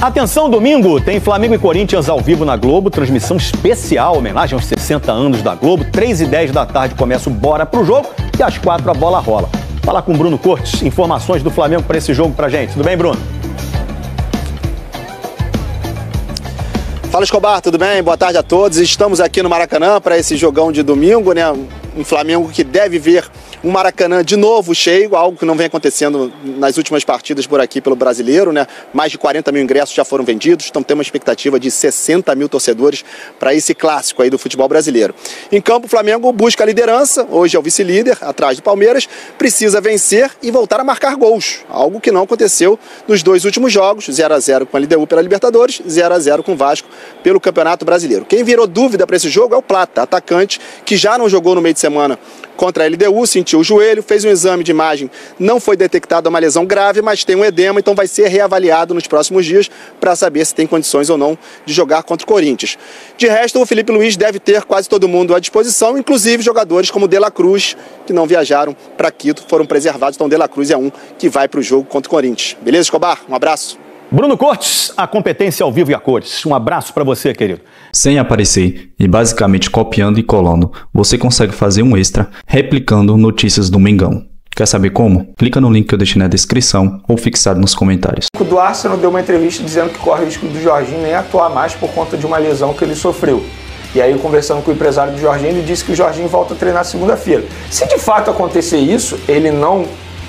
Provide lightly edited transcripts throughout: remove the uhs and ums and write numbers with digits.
Atenção, domingo tem Flamengo e Corinthians ao vivo na Globo, transmissão especial, homenagem aos 60 anos da Globo. 3h10 da tarde começa o Bora pro Jogo e às 4 a bola rola. Falar com o Bruno Cortes, informações do Flamengo para esse jogo pra gente. Tudo bem, Bruno? Fala, Escobar, tudo bem? Boa tarde a todos. Estamos aqui no Maracanã para esse jogão de domingo, né? Um Flamengo que deve ver um Maracanã de novo cheio, algo que não vem acontecendo nas últimas partidas por aqui pelo Brasileiro, né? Mais de 40 mil ingressos já foram vendidos, então tem uma expectativa de 60 mil torcedores para esse clássico aí do futebol brasileiro. Em campo, o Flamengo busca a liderança, hoje é o vice-líder, atrás do Palmeiras, precisa vencer e voltar a marcar gols, algo que não aconteceu nos dois últimos jogos, 0x0 com a LDU pela Libertadores, 0x0 com o Vasco pelo Campeonato Brasileiro. Quem virou dúvida para esse jogo é o Plata, atacante, que já não jogou no meio de semana contra a LDU, sentiu o joelho, fez um exame de imagem, não foi detectada uma lesão grave, mas tem um edema, então vai ser reavaliado nos próximos dias para saber se tem condições ou não de jogar contra o Corinthians. De resto, o Felipe Luiz deve ter quase todo mundo à disposição, inclusive jogadores como De La Cruz, que não viajaram para Quito, foram preservados, então De La Cruz é um que vai para o jogo contra o Corinthians. Beleza, Escobar? Um abraço. Bruno Cortes, a competência ao vivo e a cores. Um abraço para você, querido. Sem aparecer e basicamente copiando e colando, você consegue fazer um extra replicando notícias do Mengão. Quer saber como? Clica no link que eu deixei na descrição ou fixado nos comentários. O do Arsenal deu uma entrevista dizendo que corre o risco do Jorginho nem atuar mais por conta de uma lesão que ele sofreu. E aí, conversando com o empresário do Jorginho, ele disse que o Jorginho volta a treinar segunda-feira. Se de fato acontecer isso, ele não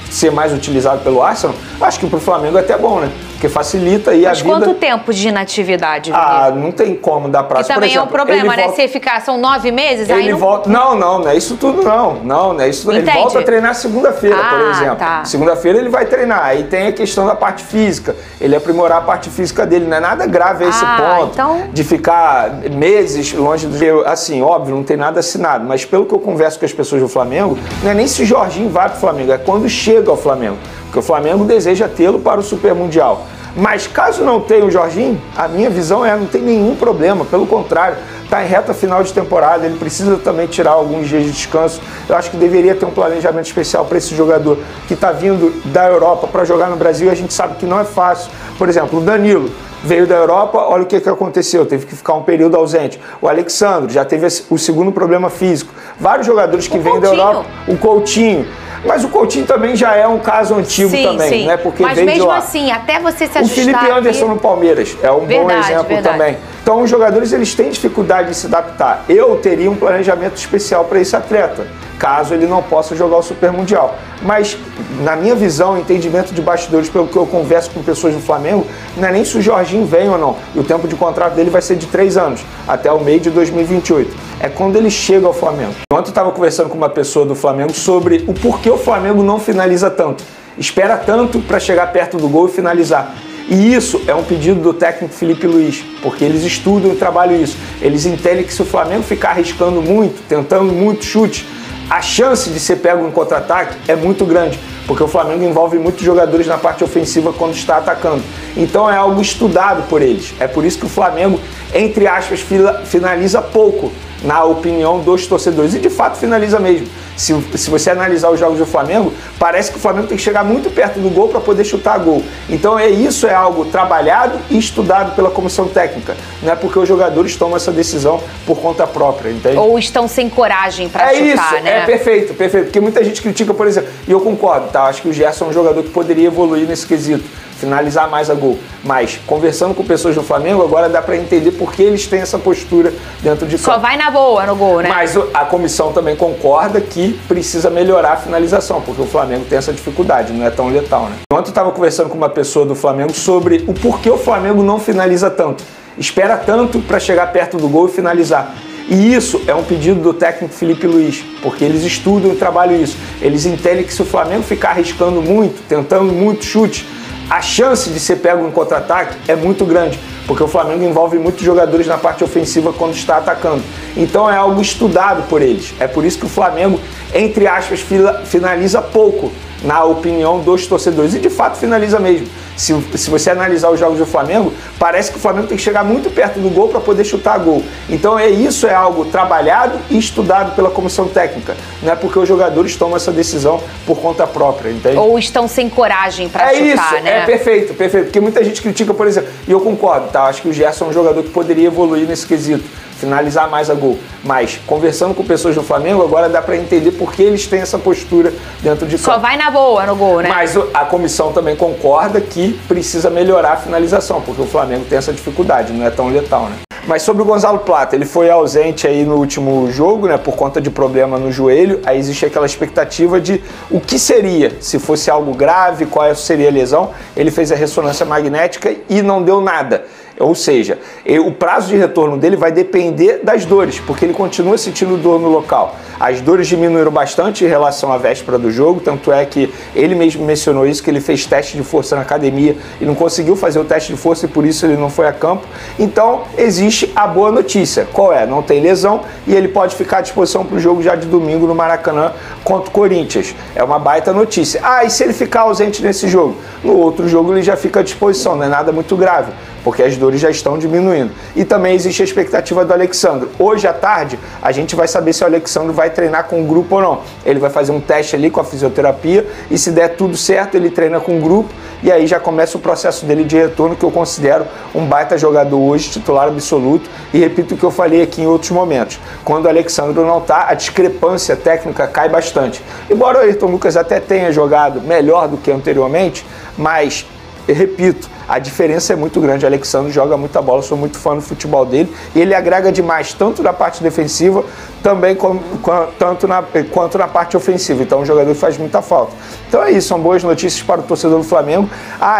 ser mais utilizado pelo Arsenal, acho que pro Flamengo é até bom, né? Porque facilita aí a vida. Mas quanto tempo de inatividade, Vinícius? Ah, não tem como dar prazo. E também por exemplo, é um problema, né? Volta... Se ficar, são 9 meses, ele aí não... volta... Não é isso tudo, não é isso tudo. Ele volta a treinar segunda-feira, por exemplo. Tá. Segunda-feira ele vai treinar. Aí tem a questão da parte física. Ele aprimorar a parte física dele. Não é nada grave a esse ponto. Então... De ficar meses longe do... Assim, óbvio, não tem nada assinado. Mas pelo que eu converso com as pessoas do Flamengo, não é nem se o Jorginho vai pro Flamengo, é quando chega ao Flamengo. Porque o Flamengo deseja tê-lo para o Super Mundial. Mas caso não tenha o Jorginho, a minha visão não tem nenhum problema, pelo contrário, está em reta final de temporada, ele precisa também tirar alguns dias de descanso. Eu acho que deveria ter um planejamento especial para esse jogador que está vindo da Europa para jogar no Brasil, e a gente sabe que não é fácil. Por exemplo, o Danilo veio da Europa, olha o que aconteceu, teve que ficar um período ausente. O Alexandre já teve o segundo problema físico. Vários jogadores que vêm da Europa, o Coutinho. Mas o Coutinho também já é um caso antigo também, né? Porque mas mesmo assim, até você se ajustar... O Felipe Anderson no Palmeiras é um bom exemplo também. Então os jogadores eles têm dificuldade de se adaptar. Eu teria um planejamento especial para esse atleta, caso ele não possa jogar o Super Mundial. Mas, na minha visão, entendimento de bastidores, pelo que eu converso com pessoas do Flamengo, não é nem se o Jorginho vem ou não. E o tempo de contrato dele vai ser de 3 anos, até o meio de 2028. É quando ele chega ao Flamengo. Ontem eu estava conversando com uma pessoa do Flamengo sobre o porquê o Flamengo não finaliza tanto. Espera tanto para chegar perto do gol e finalizar. E isso é um pedido do técnico Felipe Luiz, porque eles estudam e trabalham isso. Eles entendem que se o Flamengo ficar arriscando muito, tentando muito chute, a chance de ser pego em contra-ataque é muito grande, porque o Flamengo envolve muitos jogadores na parte ofensiva quando está atacando. Então é algo estudado por eles. É por isso que o Flamengo, entre aspas, finaliza pouco, na opinião dos torcedores. E de fato finaliza mesmo. Se você analisar os jogos do Flamengo, parece que o Flamengo tem que chegar muito perto do gol para poder chutar gol. Então isso é algo trabalhado e estudado pela comissão técnica. Não é porque os jogadores tomam essa decisão por conta própria, entende? Ou estão sem coragem para chutar, isso, né? É perfeito. Porque muita gente critica, por exemplo, e eu concordo, tá? Acho que o Gerson é um jogador que poderia evoluir nesse quesito, finalizar mais a gol. Mas, conversando com pessoas do Flamengo, agora dá para entender por que eles têm essa postura dentro de campo. Só vai na boa no gol, né? Mas a comissão também concorda que precisa melhorar a finalização, porque o Flamengo tem essa dificuldade, não é tão letal, né? Ontem eu estava conversando com uma pessoa do Flamengo sobre o porquê o Flamengo não finaliza tanto. Espera tanto para chegar perto do gol e finalizar. E isso é um pedido do técnico Felipe Luiz, porque eles estudam e trabalham isso. Eles entendem que se o Flamengo ficar arriscando muito, tentando muito chute, a chance de ser pego em contra-ataque é muito grande, porque o Flamengo envolve muitos jogadores na parte ofensiva quando está atacando. Então é algo estudado por eles. É por isso que o Flamengo, entre aspas, finaliza pouco, na opinião dos torcedores. E de fato finaliza mesmo. Se você analisar os jogos do Flamengo, parece que o Flamengo tem que chegar muito perto do gol para poder chutar gol. Então isso é algo trabalhado e estudado pela comissão técnica. Não é porque os jogadores tomam essa decisão por conta própria, entende? Ou estão sem coragem para chutar, isso, né? É perfeito. Porque muita gente critica, por exemplo, e eu concordo, tá? Acho que o Gerson é um jogador que poderia evoluir nesse quesito, finalizar mais a gol. Mas, conversando com pessoas do Flamengo, agora dá para entender por que eles têm essa postura dentro de campo. Só vai na boa no gol, né? Mas a comissão também concorda que precisa melhorar a finalização, porque o Flamengo tem essa dificuldade, não é tão letal, né? Mas sobre o Gonzalo Plata, ele foi ausente aí no último jogo, né, por conta de problema no joelho. Aí existe aquela expectativa de o que seria, se fosse algo grave, qual seria a lesão. Ele fez a ressonância magnética e não deu nada. Ou seja, o prazo de retorno dele vai depender das dores, porque ele continua sentindo dor no local. As dores diminuíram bastante em relação à véspera do jogo, tanto é que ele mesmo mencionou isso, que ele fez teste de força na academia e não conseguiu fazer o teste de força e por isso ele não foi a campo. Então, existe a boa notícia. Qual é? Não tem lesão e ele pode ficar à disposição para o jogo já de domingo no Maracanã contra o Corinthians. É uma baita notícia. E se ele ficar ausente nesse jogo? No outro jogo ele já fica à disposição, não é nada muito grave, porque as dores já estão diminuindo. E também existe a expectativa do Alexandro. Hoje à tarde, a gente vai saber se o Alexandro vai treinar com o grupo ou não. Ele vai fazer um teste ali com a fisioterapia e se der tudo certo, ele treina com o grupo e aí já começa o processo dele de retorno, que eu considero um baita jogador hoje, titular absoluto. E repito o que eu falei aqui em outros momentos. Quando o Alexandro não está, a discrepância técnica cai bastante. Embora o Ayrton Lucas até tenha jogado melhor do que anteriormente, mas, eu repito, a diferença é muito grande. O Alexandre joga muita bola, sou muito fã do futebol dele e ele agrega demais, tanto na parte defensiva também quanto na parte ofensiva. Então, um jogador que faz muita falta. Então é isso, são boas notícias para o torcedor do Flamengo.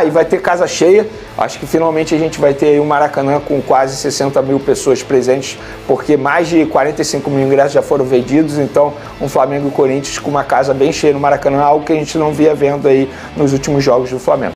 E vai ter casa cheia. Acho que finalmente a gente vai ter um Maracanã com quase 60 mil pessoas presentes, porque mais de 45 mil ingressos já foram vendidos. Então, um Flamengo e Corinthians com uma casa bem cheia no Maracanã, algo que a gente não via vendo aí nos últimos jogos do Flamengo.